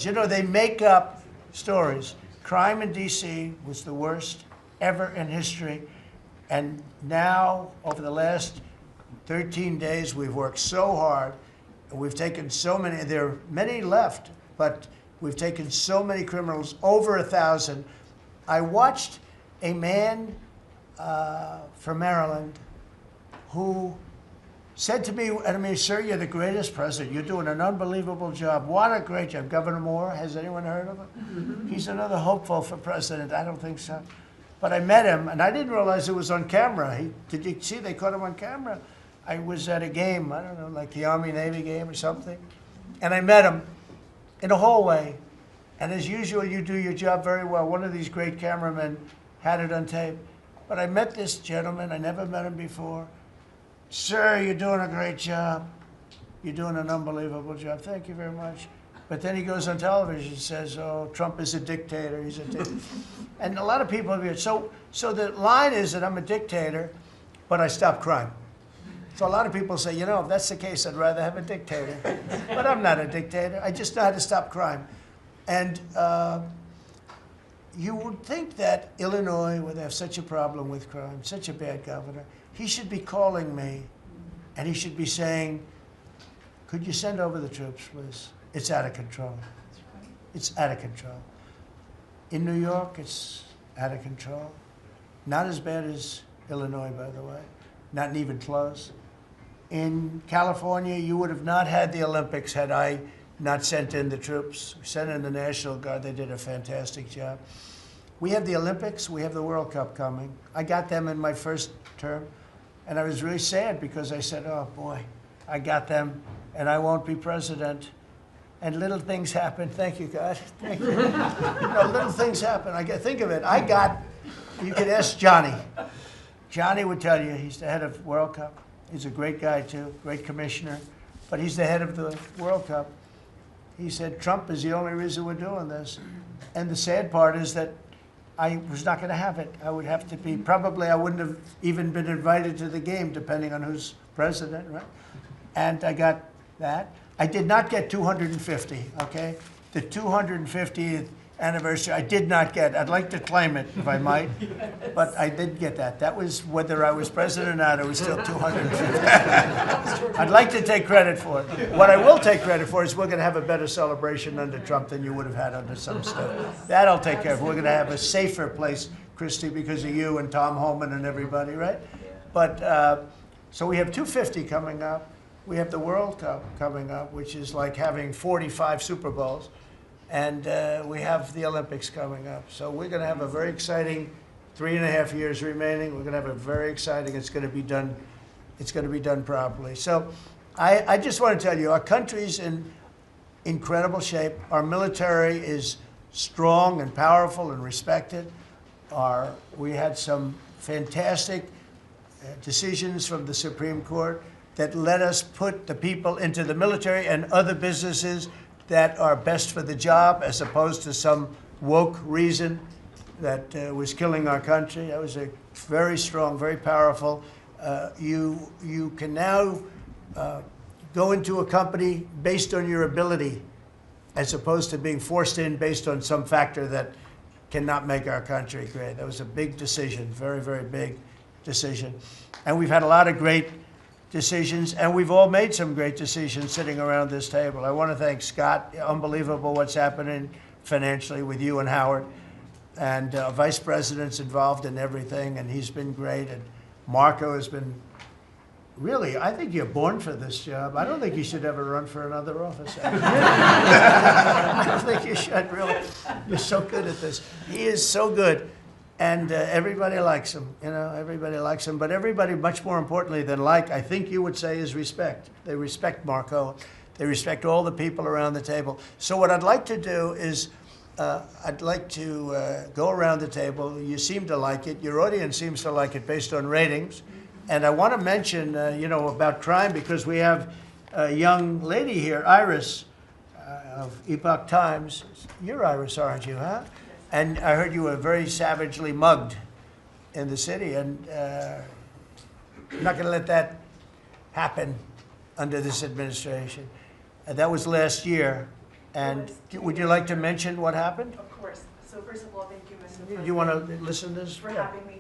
You know, they make up stories. Crime in D.C. was the worst ever in history. And now, over the last 13 days, we've worked so hard. And we've taken so many, there are many left, but we've taken so many criminals, over 1,000. I watched a man from Maryland who said to me, I mean, sir, you're the greatest president. You're doing an unbelievable job. What a great job. Governor Moore, has anyone heard of him? He's another hopeful for president. I don't think so. But I met him, and I didn't realize it was on camera. Did you see they caught him on camera? I was at a game, I don't know, like the Army-Navy game or something. And I met him in a hallway. And as usual, you do your job very well. One of these great cameramen had it on tape. But I met this gentleman. I never met him before. Sir, you're doing a great job. You're doing an unbelievable job. Thank you very much. But then he goes on television and says, oh, Trump is a dictator. He's a dictator. And a lot of people have so the line is that I'm a dictator, but I stop crime. So a lot of people say, you know, if that's the case, I'd rather have a dictator. But I'm not a dictator. I just know how to stop crime. And you would think that Illinois would have such a problem with crime, such a bad governor. He should be calling me, and he should be saying, could you send over the troops, please? It's out of control. It's out of control. In New York, it's out of control. Not as bad as Illinois, by the way. Not even close. In California, you would have not had the Olympics had I not sent in the troops. We sent in the National Guard. They did a fantastic job. We have the Olympics. We have the World Cup coming. I got them in my first term. And I was really sad because I said, oh, boy, I got them, and I won't be president. And little things happen. Thank you, God. Thank you. You know, little things happen. Think of it. You could ask Johnny. Johnny would tell you he's the head of World Cup. He's a great guy, too, great commissioner. But he's the head of the World Cup. He said, Trump is the only reason we're doing this. And the sad part is that I was not going to have it. I would have to be, probably I wouldn't have even been invited to the game, depending on who's president, right? And I got that. I did not get 250, okay? The 250th anniversary, I did not get. I'd like to claim it, if I might, but I did get that. That was whether I was president or not, it was still 250. I'd like to take credit for it. What I will take credit for is we're going to have a better celebration under Trump than you would have had under some stuff. That I'll take care of. We're going to have a safer place, Christy, because of you and Tom Homan and everybody, right? But, so we have 250 coming up. We have the World Cup coming up, which is like having 45 Super Bowls. And we have the Olympics coming up. So we're going to have a very exciting 3.5 years remaining. We're going to have a very exciting, it's going to be done properly. So I just want to tell you, our country's in incredible shape. Our military is strong and powerful and respected. We had some fantastic decisions from the Supreme Court that let us put the people into the military and other businesses that are best for the job, as opposed to some woke reason that was killing our country. That was a very strong, very powerful. You can now go into a company based on your ability, as opposed to being forced in based on some factor that cannot make our country great. That was a big decision, very, very big decision. And we've had a lot of great decisions, and we've all made some great decisions sitting around this table. I want to thank Scott. Unbelievable what's happening financially with you and Howard. And Vice President's involved in everything, and he's been great. And Marco has been, really, I think you're born for this job. I don't think you should ever run for another office. I don't think you should, really. You're so good at this. He is so good. And everybody likes him, you know, everybody likes him. But everybody, much more importantly than like, I think you would say, is respect. They respect Marco. They respect all the people around the table. So what I'd like to do is, I'd like to go around the table. You seem to like it. Your audience seems to like it based on ratings. And I want to mention, you know, about crime, because we have a young lady here, Iris, of Epoch Times. You're Iris, aren't you, huh? And I heard you were very savagely mugged in the city, and I'm not going to let that happen under this administration. That was last year, And would you like to mention what happened? Of course. So first of all, thank you, Mr. Do President. you want to listen to this? For Yeah. having me